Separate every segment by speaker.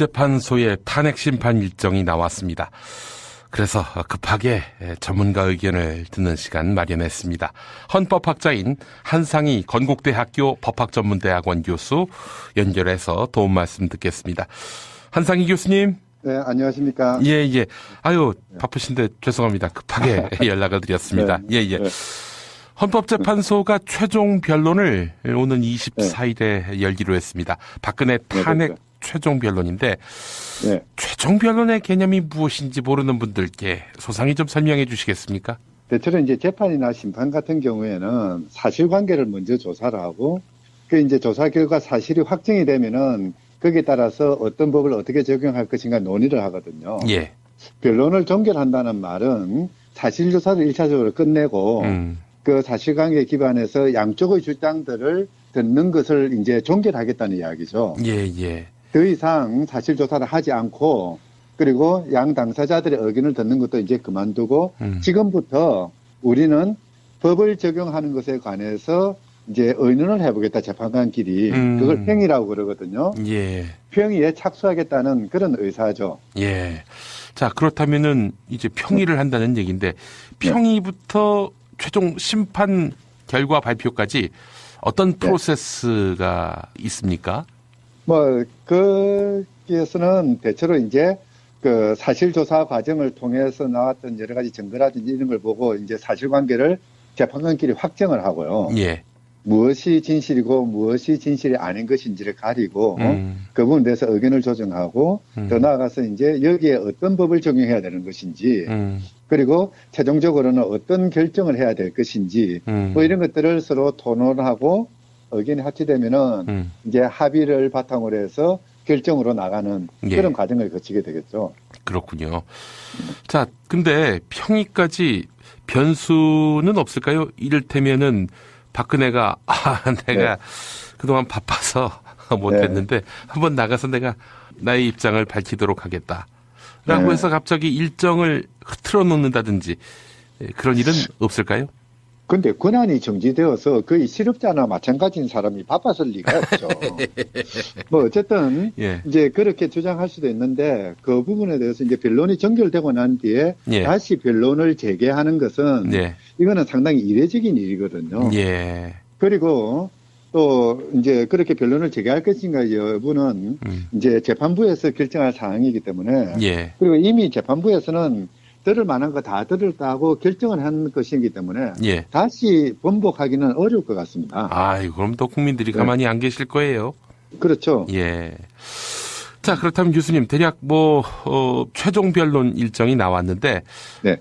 Speaker 1: 헌법재판소의 탄핵 심판 일정이 나왔습니다. 그래서 급하게 전문가 의견을 듣는 시간 마련했습니다. 헌법학자인 한상희 건국대학교 법학전문대학원 교수 연결해서 도움 말씀 듣겠습니다. 한상희 교수님.
Speaker 2: 네, 안녕하십니까.
Speaker 1: 예. 아유, 바쁘신데 죄송합니다. 급하게 연락을 드렸습니다.
Speaker 2: 네.
Speaker 1: 예. 헌법재판소가 최종 변론을 오는 24일에 열기로 했습니다. 박근혜 탄핵 최종 변론인데 최종 변론의 개념이 무엇인지 모르는 분들께 소상히 좀 설명해 주시겠습니까?
Speaker 2: 대체로 이제 재판이나 심판 같은 경우에는 사실관계를 먼저 조사를 하고 그 이제 조사 결과 사실이 확정이 되면은 거기에 따라서 어떤 법을 어떻게 적용할 것인가 논의를 하거든요.
Speaker 1: 예.
Speaker 2: 변론을 종결한다는 말은 사실조사를 1차적으로 끝내고 그 사실관계에 기반해서 양쪽의 주장들을 듣는 것을 이제 종결하겠다는 이야기죠.
Speaker 1: 예.
Speaker 2: 더 이상 사실조사를 하지 않고 그리고 양 당사자들의 의견을 듣는 것도 이제 그만두고 지금부터 우리는 법을 적용하는 것에 관해서 이제 의논을 해보겠다, 재판관끼리. 그걸 평의라고 그러거든요.
Speaker 1: 예.
Speaker 2: 평의에 착수하겠다는 그런 의사죠.
Speaker 1: 예. 자, 그렇다면은 이제 평의를 한다는 얘기인데 평의부터 최종 심판 결과 발표까지 어떤 프로세스가 있습니까?
Speaker 2: 거기에서는 대체로 이제 그 사실조사 과정을 통해서 나왔던 여러 가지 증거라든지 이런 걸 보고 이제 사실관계를 재판관끼리 확정을 하고요.
Speaker 1: 예.
Speaker 2: 무엇이 진실이고 무엇이 진실이 아닌 것인지를 가리고 그 부분에 대해서 의견을 조정하고 더 나아가서 이제 여기에 어떤 법을 적용해야 되는 것인지 그리고 최종적으로는 어떤 결정을 해야 될 것인지 뭐 이런 것들을 서로 토론하고 의견이 합치되면은 이제 합의를 바탕으로 해서 결정으로 나가는 그런 과정을 거치게 되겠죠.
Speaker 1: 그렇군요. 자, 근데 평의까지 변수는 없을까요? 이를테면은 박근혜가 내가 그동안 바빠서 못했는데 한번 나가서 내가 나의 입장을 밝히도록 하겠다라고 해서 갑자기 일정을 흐트러 놓는다든지 그런 일은 없을까요?
Speaker 2: 근데 권한이 정지되어서 거의 실업자나 마찬가지인 사람이 바빴을 리가 없죠. 뭐 어쨌든 이제 그렇게 주장할 수도 있는데 그 부분에 대해서 이제 변론이 종결되고 난 뒤에 다시 변론을 재개하는 것은 이거는 상당히 이례적인 일이거든요. 그리고 또 이제 그렇게 변론을 재개할 것인가 여부는 이제 재판부에서 결정할 사항이기 때문에 그리고 이미 재판부에서는 들을 만한 거 다 들었다 하고 결정을 한 것이기 때문에 다시 번복하기는 어려울 것 같습니다.
Speaker 1: 그럼 또 국민들이 가만히 안 계실 거예요.
Speaker 2: 그렇죠.
Speaker 1: 자, 그렇다면 교수님 대략 최종 변론 일정이 나왔는데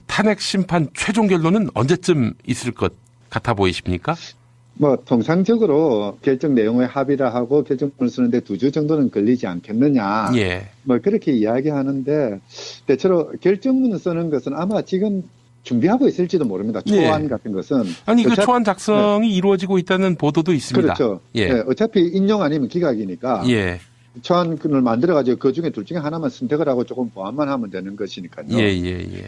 Speaker 1: 탄핵 심판 최종 결론은 언제쯤 있을 것 같아 보이십니까?
Speaker 2: 통상적으로 결정 내용에 합의를 하고 결정문을 쓰는데 2주 정도는 걸리지 않겠느냐. 그렇게 이야기하는데 대체로 결정문을 쓰는 것은 아마 지금 준비하고 있을지도 모릅니다. 초안 같은 것은.
Speaker 1: 그 초안 작성이 이루어지고 있다는 보도도 있습니다.
Speaker 2: 그렇죠. 어차피 인용 아니면 기각이니까. 초안을 만들어가지고 그 중에 둘 중에 하나만 선택을 하고 조금 보완만 하면 되는 것이니까요.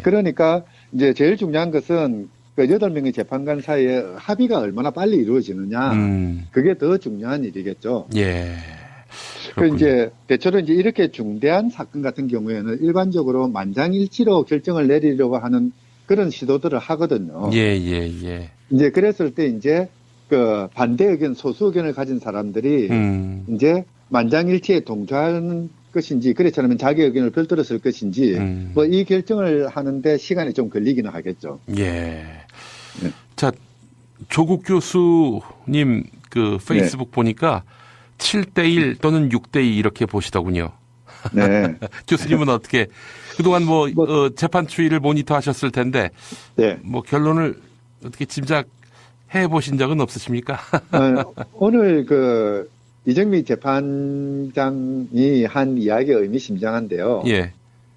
Speaker 2: 그러니까 이제 제일 중요한 것은 그 8명의 재판관 사이에 합의가 얼마나 빨리 이루어지느냐. 그게 더 중요한 일이겠죠. 이제 대체로 이제 이렇게 중대한 사건 같은 경우에는 일반적으로 만장일치로 결정을 내리려고 하는 그런 시도들을 하거든요. 이제 그랬을 때 이제 그 반대 의견, 소수 의견을 가진 사람들이 이제 만장일치에 동조하는 것인지 그렇지 않으면 자기 의견을 별도로 쓸 것인지 이 결정을 하는데 시간이 좀 걸리기는 하겠죠.
Speaker 1: 자, 조국 교수님 그 페이스북 보니까 7대1 또는 6대2 이렇게 보시더군요. 교수님은 어떻게 그동안 재판 추이를 모니터 하셨을 텐데 결론을 어떻게 짐작해 보신 적은 없으십니까?
Speaker 2: 오늘 이정미 재판장이 한 이야기가 의미심장한데요.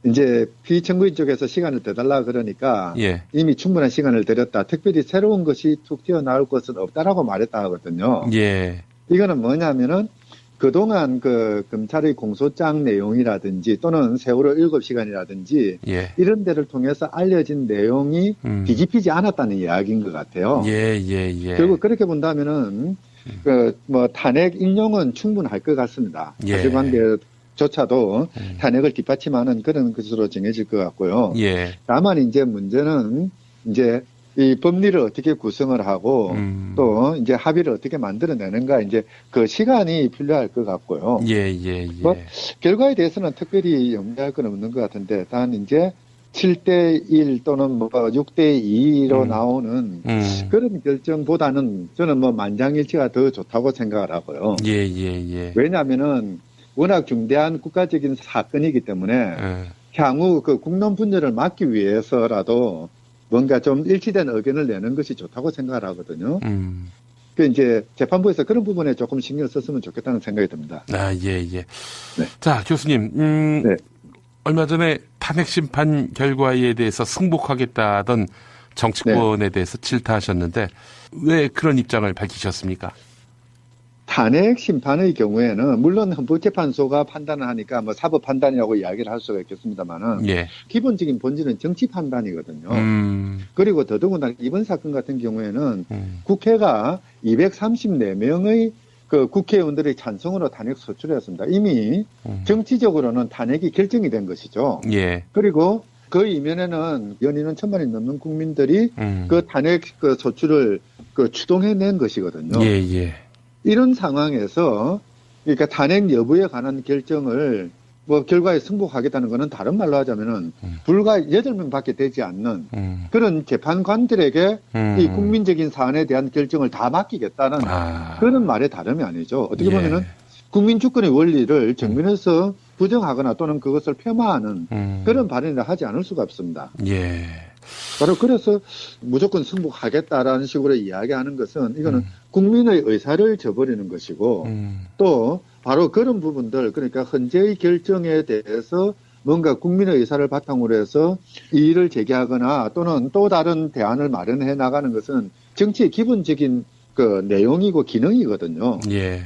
Speaker 2: 이제 피청구인 쪽에서 시간을 더 달라 그러니까 이미 충분한 시간을 들였다. 특별히 새로운 것이 툭 튀어나올 것은 없다라고 말했다 하거든요. 이거는 뭐냐면은 그동안 검찰의 공소장 내용이라든지 또는 세월호 7시간이라든지 이런 데를 통해서 알려진 내용이 뒤집히지 않았다는 이야기인 것 같아요. 결국 그렇게 본다면은 탄핵 인용은 충분할 것 같습니다. 사실관계 조차도 탄핵을 뒷받침하는 그런 것으로 정해질 것 같고요.
Speaker 1: 예.
Speaker 2: 다만 이제 문제는 이제 이 법리를 어떻게 구성을 하고 또 이제 합의를 어떻게 만들어내는가 이제 그 시간이 필요할 것 같고요.
Speaker 1: 예.
Speaker 2: 뭐 결과에 대해서는 특별히 염려할 건 없는 것 같은데 단 이제 7대1 또는 뭐 6대2로 나오는 그런 결정보다는 저는 뭐 만장일치가 더 좋다고 생각을 하고요.
Speaker 1: 예.
Speaker 2: 왜냐하면은 워낙 중대한 국가적인 사건이기 때문에 향후 그 국론 분열을 막기 위해서라도 뭔가 좀 일치된 의견을 내는 것이 좋다고 생각을 하거든요. 그 이제 재판부에서 그런 부분에 조금 신경 썼으면 좋겠다는 생각이 듭니다.
Speaker 1: 아, 예.
Speaker 2: 네.
Speaker 1: 자, 교수님,
Speaker 2: 네.
Speaker 1: 얼마 전에 탄핵 심판 결과에 대해서 승복하겠다던 정치권에 대해서 질타하셨는데 왜 그런 입장을 밝히셨습니까?
Speaker 2: 탄핵 심판의 경우에는 물론 헌법재판소가 판단을 하니까 뭐 사법 판단이라고 이야기를 할 수가 있겠습니다만은
Speaker 1: 예.
Speaker 2: 기본적인 본질은 정치 판단이거든요. 그리고 더더군다나 이번 사건 같은 경우에는 국회가 234명의 그 국회의원들의 찬성으로 탄핵 소추했습니다. 이미 정치적으로는 탄핵이 결정이 된 것이죠.
Speaker 1: 예.
Speaker 2: 그리고 그 이면에는 연인은 1,000만이 넘는 국민들이 그 탄핵 그 소추를 그 추동해낸 것이거든요.
Speaker 1: 예.
Speaker 2: 이런 상황에서 그러니까 탄핵 여부에 관한 결정을 뭐 결과에 승복하겠다는 것은 다른 말로 하자면은 불과 8명밖에 되지 않는 그런 재판관들에게 이 국민적인 사안에 대한 결정을 다 맡기겠다는 그런 말의 다름이 아니죠. 어떻게 보면은 국민 주권의 원리를 정면에서 부정하거나 또는 그것을 폄하하는 그런 발언이라 하지 않을 수가 없습니다.
Speaker 1: 예.
Speaker 2: 바로 그래서 무조건 승복하겠다라는 식으로 이야기하는 것은 이거는 국민의 의사를 저버리는 것이고 또 바로 그런 부분들 그러니까 헌재의 결정에 대해서 뭔가 국민의 의사를 바탕으로 해서 이의를 제기하거나 또는 또 다른 대안을 마련해 나가는 것은 정치의 기본적인 그 내용이고 기능이거든요.
Speaker 1: 예.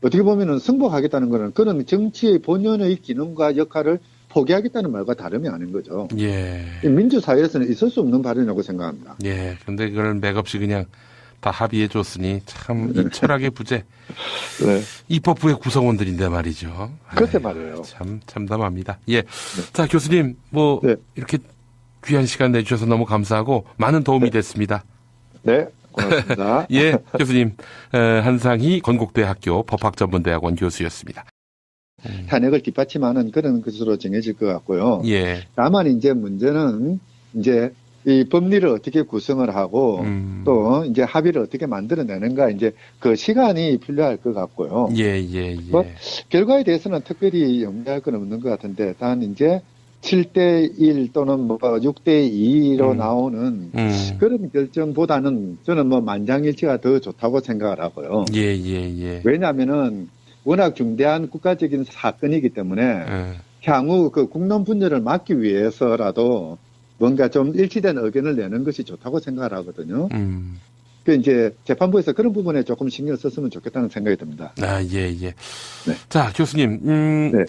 Speaker 2: 어떻게 보면은 승복하겠다는 것은 그런 정치의 본연의 기능과 역할을 포기하겠다는 말과 다름이 아닌 거죠.
Speaker 1: 예.
Speaker 2: 민주사회에서는 있을 수 없는 발언이라고 생각합니다.
Speaker 1: 예. 근데 그걸 맥없이 그냥 다 합의해 줬으니 참 이 철학의 부재.
Speaker 2: 네.
Speaker 1: 입법부의 구성원들인데 말이죠.
Speaker 2: 그렇게 말이에요.
Speaker 1: 참 참담합니다. 예. 자, 교수님, 뭐 이렇게 귀한 시간 내주셔서 너무 감사하고 많은 도움이 됐습니다.
Speaker 2: 네. 고맙습니다.
Speaker 1: 예, 교수님. 한상희 건국대학교 법학전문대학원 교수였습니다.
Speaker 2: 탄핵을 뒷받침하는 그런 것으로 정해질 것 같고요.
Speaker 1: 예.
Speaker 2: 다만 이제 문제는 이제 이 법리를 어떻게 구성을 하고 또 이제 합의를 어떻게 만들어내는가 이제 그 시간이 필요할 것 같고요.
Speaker 1: 예.
Speaker 2: 뭐 결과에 대해서는 특별히 염려할 건 없는 것 같은데 단 이제 7대1 또는 뭐 6대2로 나오는 그런 결정보다는 저는 뭐 만장일치가 더 좋다고 생각을 하고요.
Speaker 1: 예.
Speaker 2: 왜냐하면은 워낙 중대한 국가적인 사건이기 때문에 향후 그 국론 분열을 막기 위해서라도 뭔가 좀 일치된 의견을 내는 것이 좋다고 생각을 하거든요. 그 이제 재판부에서 그런 부분에 조금 신경을 썼으면 좋겠다는 생각이 듭니다.
Speaker 1: 아, 예.
Speaker 2: 네.
Speaker 1: 자, 교수님,
Speaker 2: 네.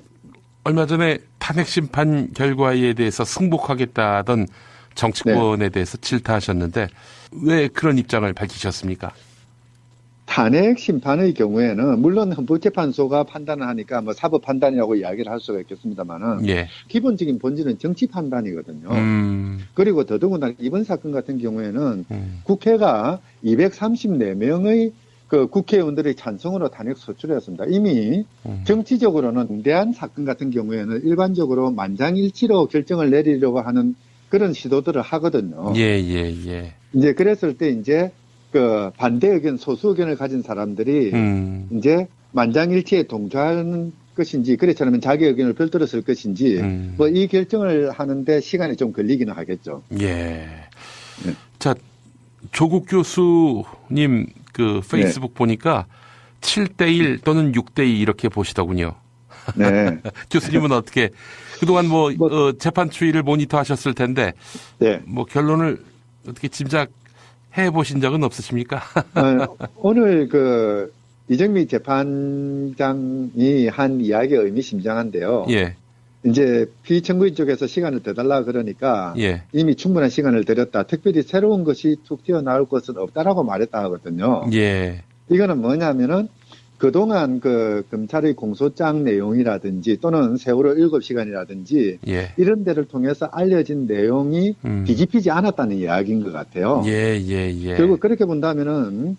Speaker 1: 얼마 전에 탄핵 심판 결과에 대해서 승복하겠다던 정치권에 대해서 질타하셨는데 왜 그런 입장을 밝히셨습니까?
Speaker 2: 탄핵 심판의 경우에는 물론 헌법재판소가 판단을 하니까 뭐 사법 판단이라고 이야기를 할 수가 있겠습니다만은 기본적인 본질은 정치 판단이거든요. 그리고 더더군다나 이번 사건 같은 경우에는 국회가 234명의 그 국회의원들의 찬성으로 탄핵 소추했습니다. 이미 정치적으로는 중대한 사건 같은 경우에는 일반적으로 만장일치로 결정을 내리려고 하는 그런 시도들을 하거든요.
Speaker 1: 예.
Speaker 2: 이제 그랬을 때 이제 그 반대 의견, 소수 의견을 가진 사람들이 이제 만장일치에 동조하는 것인지 그렇지 않으면 자기 의견을 별도로 쓸 것인지 뭐 이 결정을 하는데 시간이 좀 걸리기는 하겠죠.
Speaker 1: 예. 자, 조국 교수님 그 페이스북 보니까 7대1 또는 6대2 이렇게 보시더군요.
Speaker 2: 네.
Speaker 1: 교수님은 어떻게 그동안 뭐 재판 추이를 모니터 하셨을 텐데 뭐 결론을 어떻게 짐작해 보신 적은 없으십니까?
Speaker 2: 오늘 그 이정미 재판장이 한 이야기가 의미심장한데요.
Speaker 1: 예.
Speaker 2: 이제 피청구인 쪽에서 시간을 더 달라 그러니까 이미 충분한 시간을 들였다. 특별히 새로운 것이 툭 튀어나올 것은 없다라고 말했다 하거든요.
Speaker 1: 예.
Speaker 2: 이거는 뭐냐면은 그동안 그 검찰의 공소장 내용이라든지 또는 세월호 7시간이라든지
Speaker 1: 예.
Speaker 2: 이런 데를 통해서 알려진 내용이 뒤집히지 않았다는 이야기인 것 같아요. 결국 그렇게 본다면은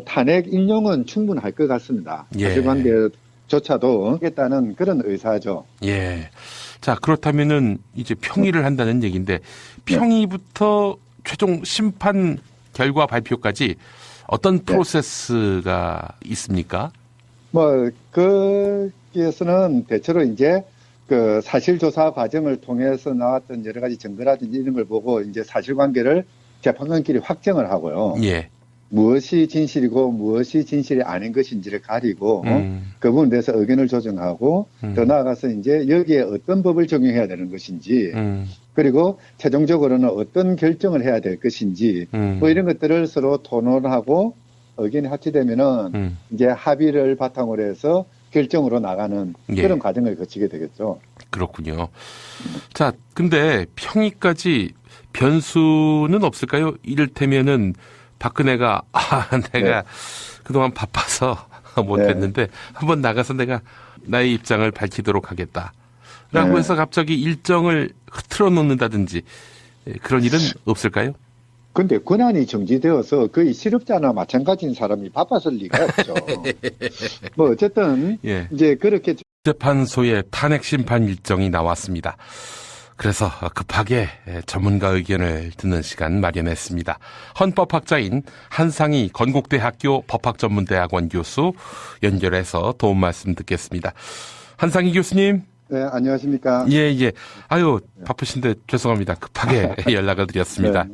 Speaker 2: 탄핵 인용은 충분할 것 같습니다. 사실관계조차도 하겠다는 그런 의사죠.
Speaker 1: 예. 자, 그렇다면은 이제 평의를 한다는 얘기인데 평의부터 최종 심판 결과 발표까지 어떤 프로세스가 있습니까?
Speaker 2: 거기에서는 대체로 이제 그 사실조사 과정을 통해서 나왔던 여러 가지 증거라든지 이런 걸 보고 이제 사실관계를 재판관끼리 확정을 하고요.
Speaker 1: 예.
Speaker 2: 무엇이 진실이고 무엇이 진실이 아닌 것인지를 가리고 그 부분에 대해서 의견을 조정하고 더 나아가서 이제 여기에 어떤 법을 적용해야 되는 것인지 그리고 최종적으로는 어떤 결정을 해야 될 것인지 이런 것들을 서로 토론하고 의견이 합치되면은 이제 합의를 바탕으로 해서 결정으로 나가는 그런 과정을 거치게 되겠죠.
Speaker 1: 그렇군요. 자, 근데 평의까지 변수는 없을까요? 이를테면은 박근혜가 내가 그동안 바빠서 못했는데 한번 나가서 내가 나의 입장을 밝히도록 하겠다라고 해서 갑자기 일정을 흐트러 놓는다든지 그런 일은 없을까요?
Speaker 2: 근데 권한이 정지되어서 거의 실업자나 마찬가지인 사람이 바빴을 리가 없죠. 어쨌든 이제 그렇게
Speaker 1: 재판소의 탄핵 심판 일정이 나왔습니다. 그래서 급하게 전문가 의견을 듣는 시간 마련했습니다. 헌법학자인 한상희 건국대학교 법학전문대학원 교수 연결해서 도움 말씀 듣겠습니다. 한상희 교수님.
Speaker 2: 네, 안녕하십니까.
Speaker 1: 예. 아유, 바쁘신데 죄송합니다. 급하게 연락을 드렸습니다.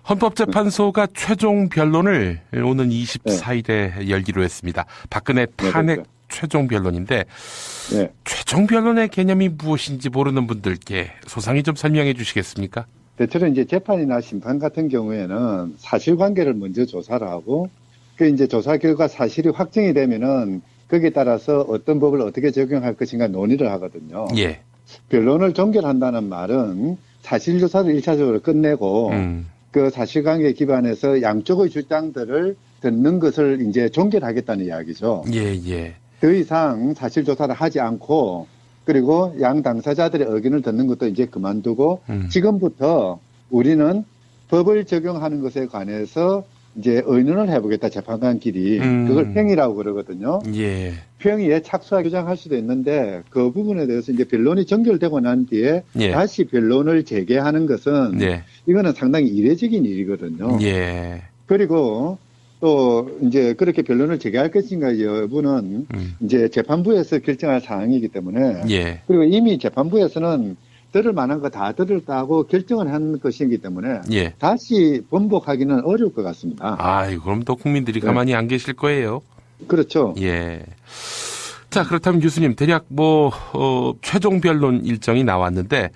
Speaker 1: 헌법재판소가 최종 변론을 오는 24일에 열기로 했습니다. 박근혜 탄핵 최종 변론인데 최종 변론의 개념이 무엇인지 모르는 분들께 소상히 좀 설명해 주시겠습니까?
Speaker 2: 대체로 이제 재판이나 심판 같은 경우에는 사실관계를 먼저 조사를 하고 그 이제 조사 결과 사실이 확정이 되면은 거기에 따라서 어떤 법을 어떻게 적용할 것인가 논의를 하거든요. 변론을 종결한다는 말은 사실조사를 1차적으로 끝내고 그 사실관계에 기반해서 양쪽의 주장들을 듣는 것을 이제 종결하겠다는 이야기죠. 더 이상 사실조사를 하지 않고 그리고 양 당사자들의 의견을 듣는 것도 이제 그만두고 지금부터 우리는 법을 적용하는 것에 관해서 이제 의논을 해보겠다, 재판관끼리. 그걸 평의라고 그러거든요. 평의에 착수하게 주장할 수도 있는데 그 부분에 대해서 이제 변론이 종결되고 난 뒤에 다시 변론을 재개하는 것은 이거는 상당히 이례적인 일이거든요. 그리고 또 이제 그렇게 변론을 재개할 것인가 여부는 이제 재판부에서 결정할 사항이기 때문에 그리고 이미 재판부에서는 들을 만한 거 다 들었다고 결정을 한 것이기 때문에 다시 번복하기는 어려울 것 같습니다.
Speaker 1: 그럼 또 국민들이 가만히 안 계실 거예요.
Speaker 2: 그렇죠.
Speaker 1: 자, 그렇다면 교수님 대략 최종 변론 일정이 나왔는데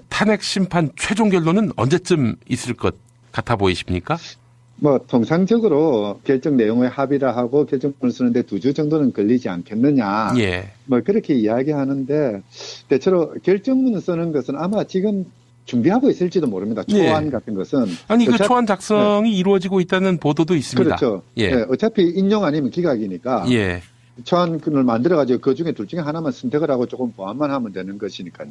Speaker 1: 탄핵 심판 최종 결론은 언제쯤 있을 것 같아 보이십니까?
Speaker 2: 통상적으로 결정 내용을 합의를 하고 결정문을 쓰는데 2주 정도는 걸리지 않겠느냐. 그렇게 이야기하는데 대체로 결정문을 쓰는 것은 아마 지금 준비하고 있을지도 모릅니다. 초안 같은 것은.
Speaker 1: 그 초안 작성이 이루어지고 있다는 보도도 있습니다.
Speaker 2: 그렇죠. 어차피 인용 아니면 기각이니까. 초안을 만들어가지고 그 중에 둘 중에 하나만 선택을 하고 조금 보완만 하면 되는 것이니까요.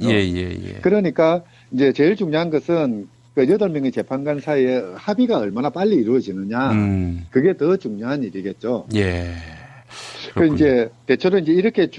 Speaker 2: 그러니까 이제 제일 중요한 것은 그 8명의 재판관 사이에 합의가 얼마나 빨리 이루어지느냐. 그게 더 중요한 일이겠죠.
Speaker 1: 예.
Speaker 2: 그 이제 대체로 이제 이렇게